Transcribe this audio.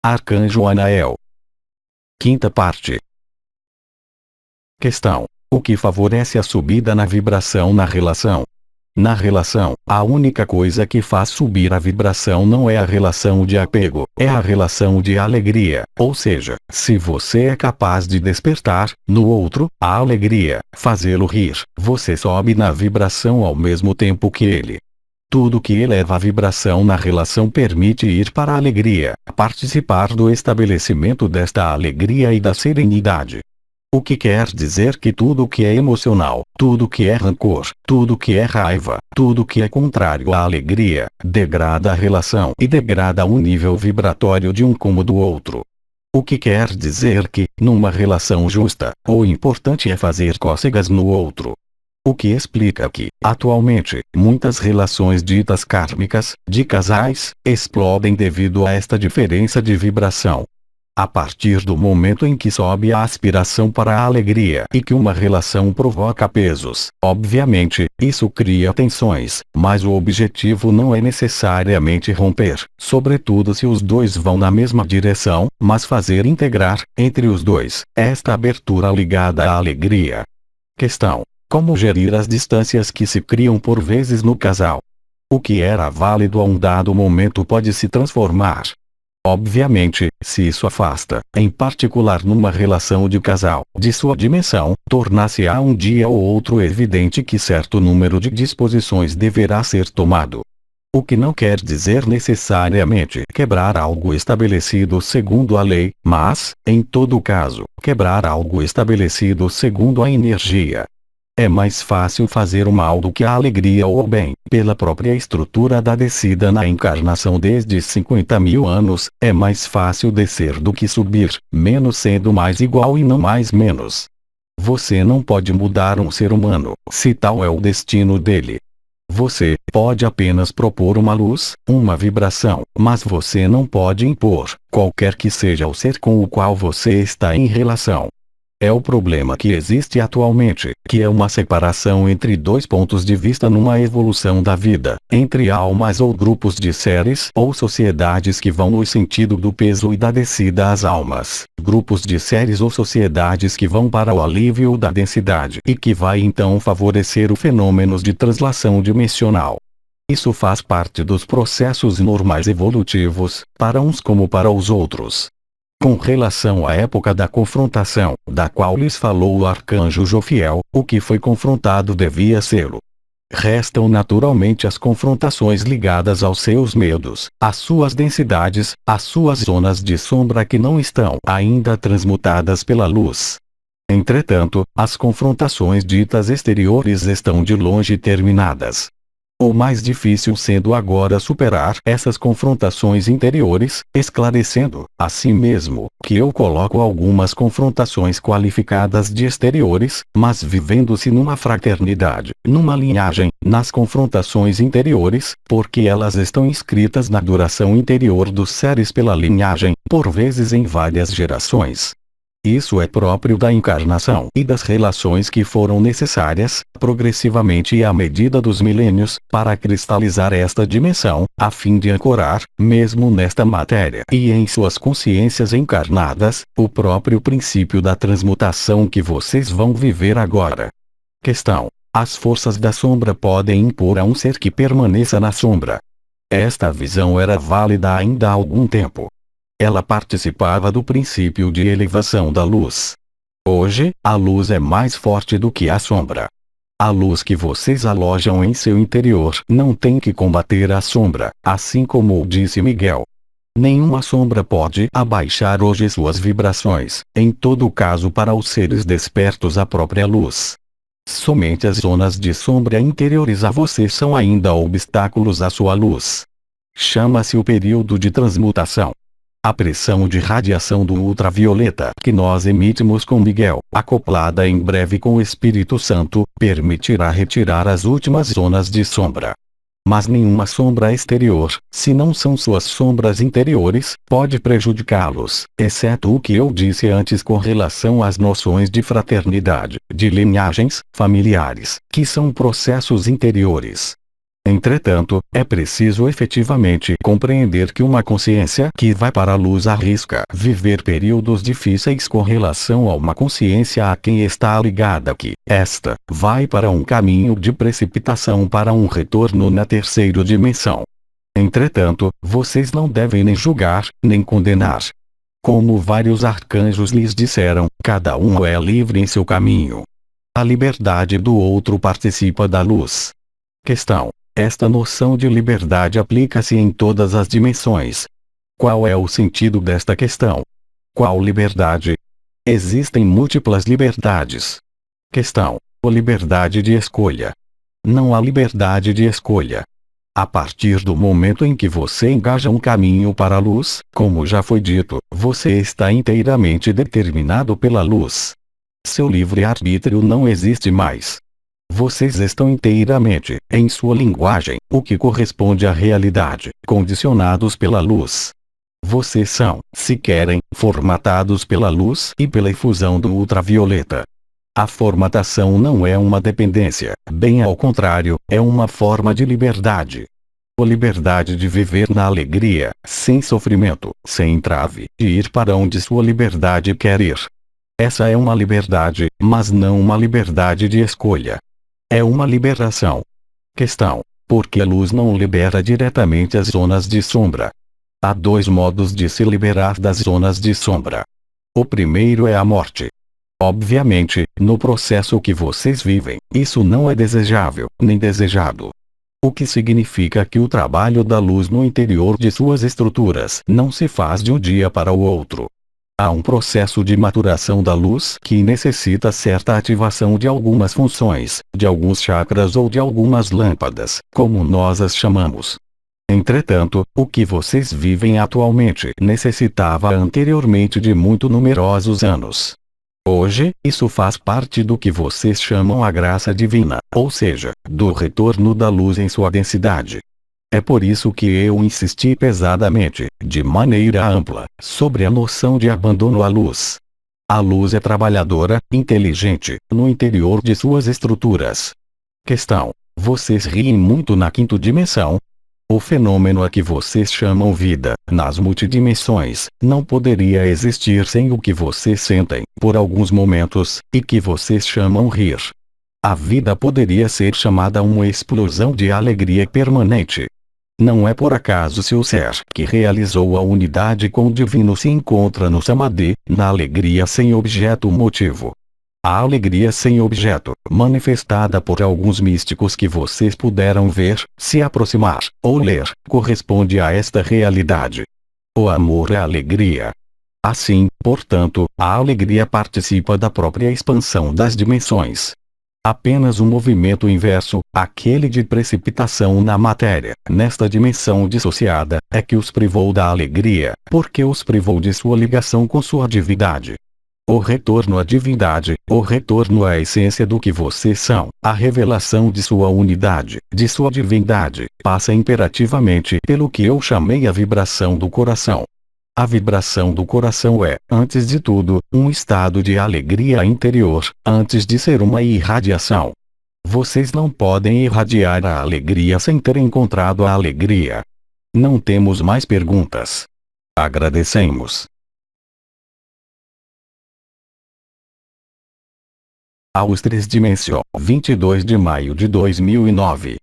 Arcanjo Anael. Quinta parte. Questão: o que favorece a subida na vibração na relação? Na relação, a única coisa que faz subir a vibração não é a relação de apego, é a relação de alegria. Ou seja, se você é capaz de despertar, no outro, a alegria, fazê-lo rir, você sobe na vibração ao mesmo tempo que ele. Tudo que eleva a vibração na relação permite ir para a alegria, participar do estabelecimento desta alegria e da serenidade. O que quer dizer que tudo que é emocional, tudo que é rancor, tudo que é raiva, tudo que é contrário à alegria, degrada a relação e degrada o nível vibratório de um como do outro. O que quer dizer que, numa relação justa, o importante é fazer cócegas no outro. O que explica que, atualmente, muitas relações ditas kármicas, de casais, explodem devido a esta diferença de vibração. A partir do momento em que sobe a aspiração para a alegria e que uma relação provoca pesos, obviamente, isso cria tensões, mas o objetivo não é necessariamente romper, sobretudo se os dois vão na mesma direção, mas fazer integrar, entre os dois, esta abertura ligada à alegria. Questão: como gerir as distâncias que se criam por vezes no casal? O que era válido a um dado momento pode se transformar. Obviamente, se isso afasta, em particular numa relação de casal, de sua dimensão, tornar-se-á um dia ou outro evidente que certo número de disposições deverá ser tomado. O que não quer dizer necessariamente quebrar algo estabelecido segundo a lei, mas, em todo caso, quebrar algo estabelecido segundo a energia. É mais fácil fazer o mal do que a alegria ou o bem, pela própria estrutura da descida na encarnação desde 50.000 anos, é mais fácil descer do que subir, menos sendo mais igual e não mais menos. Você não pode mudar um ser humano, se tal é o destino dele. Você pode apenas propor uma luz, uma vibração, mas você não pode impor, qualquer que seja o ser com o qual você está em relação. É o problema que existe atualmente, que é uma separação entre dois pontos de vista numa evolução da vida, entre almas ou grupos de seres ou sociedades que vão no sentido do peso e da descida às almas, grupos de seres ou sociedades que vão para o alívio da densidade e que vai então favorecer os fenômenos de translação dimensional. Isso faz parte dos processos normais evolutivos, para uns como para os outros. Com relação à época da confrontação, da qual lhes falou o arcanjo Jofiel, o que foi confrontado devia sê-lo. Restam naturalmente as confrontações ligadas aos seus medos, às suas densidades, às suas zonas de sombra que não estão ainda transmutadas pela luz. Entretanto, as confrontações ditas exteriores estão de longe terminadas. O mais difícil sendo agora superar essas confrontações interiores, esclarecendo, assim mesmo, que eu coloco algumas confrontações qualificadas de exteriores, mas vivendo-se numa fraternidade, numa linhagem, nas confrontações interiores, porque elas estão inscritas na duração interior dos seres pela linhagem, por vezes em várias gerações. Isso é próprio da encarnação e das relações que foram necessárias, progressivamente e à medida dos milênios, para cristalizar esta dimensão, a fim de ancorar, mesmo nesta matéria e em suas consciências encarnadas, o próprio princípio da transmutação que vocês vão viver agora. Questão: as forças da sombra podem impor a um ser que permaneça na sombra. Esta visão era válida ainda há algum tempo. Ela participava do princípio de elevação da luz. Hoje, a luz é mais forte do que a sombra. A luz que vocês alojam em seu interior não tem que combater a sombra, assim como disse Miguel. Nenhuma sombra pode abaixar hoje suas vibrações, em todo caso para os seres despertos à própria luz. Somente as zonas de sombra interiores a você são ainda obstáculos à sua luz. Chama-se o período de transmutação. A pressão de radiação do ultravioleta que nós emitimos com Miguel, acoplada em breve com o Espírito Santo, permitirá retirar as últimas zonas de sombra. Mas nenhuma sombra exterior, se não são suas sombras interiores, pode prejudicá-los, exceto o que eu disse antes com relação às noções de fraternidade, de linhagens familiares, que são processos interiores. Entretanto, é preciso efetivamente compreender que uma consciência que vai para a luz arrisca viver períodos difíceis com relação a uma consciência a quem está ligada que, esta, vai para um caminho de precipitação para um retorno na terceira dimensão. Entretanto, vocês não devem nem julgar, nem condenar. Como vários arcanjos lhes disseram, cada um é livre em seu caminho. A liberdade do outro participa da luz. Questão: esta noção de liberdade aplica-se em todas as dimensões. Qual é o sentido desta questão? Qual liberdade? Existem múltiplas liberdades. Questão: a liberdade de escolha. Não há liberdade de escolha. A partir do momento em que você engaja um caminho para a luz, como já foi dito, você está inteiramente determinado pela luz. Seu livre-arbítrio não existe mais. Vocês estão inteiramente, em sua linguagem, o que corresponde à realidade, condicionados pela luz. Vocês são, se querem, formatados pela luz e pela efusão do ultravioleta. A formatação não é uma dependência, bem ao contrário, é uma forma de liberdade. A liberdade de viver na alegria, sem sofrimento, sem entrave, de ir para onde sua liberdade quer ir. Essa é uma liberdade, mas não uma liberdade de escolha. É uma liberação. Questão: por que a luz não libera diretamente as zonas de sombra? Há dois modos de se liberar das zonas de sombra. O primeiro é a morte. Obviamente, no processo que vocês vivem, isso não é desejável, nem desejado. O que significa que o trabalho da luz no interior de suas estruturas não se faz de um dia para o outro. Há um processo de maturação da luz que necessita certa ativação de algumas funções, de alguns chakras ou de algumas lâmpadas, como nós as chamamos. Entretanto, o que vocês vivem atualmente necessitava anteriormente de muito numerosos anos. Hoje, isso faz parte do que vocês chamam a graça divina, ou seja, do retorno da luz em sua densidade. É por isso que eu insisti pesadamente, de maneira ampla, sobre a noção de abandono à luz. A luz é trabalhadora, inteligente, no interior de suas estruturas. Questão: vocês riem muito na quinta dimensão? O fenômeno a que vocês chamam vida, nas multidimensões, não poderia existir sem o que vocês sentem, por alguns momentos, e que vocês chamam rir. A vida poderia ser chamada uma explosão de alegria permanente. Não é por acaso se o ser que realizou a unidade com o divino se encontra no Samadhi, na alegria sem objeto motivo. A alegria sem objeto, manifestada por alguns místicos que vocês puderam ver, se aproximar, ou ler, corresponde a esta realidade. O amor é alegria. Assim, portanto, a alegria participa da própria expansão das dimensões. Apenas um movimento inverso, aquele de precipitação na matéria, nesta dimensão dissociada, é que os privou da alegria, porque os privou de sua ligação com sua divindade. O retorno à divindade, o retorno à essência do que vocês são, a revelação de sua unidade, de sua divindade, passa imperativamente pelo que eu chamei a vibração do coração. A vibração do coração é, antes de tudo, um estado de alegria interior, antes de ser uma irradiação. Vocês não podem irradiar a alegria sem ter encontrado a alegria. Não temos mais perguntas. Agradecemos. Austris Dimensio, 22 de maio de 2009.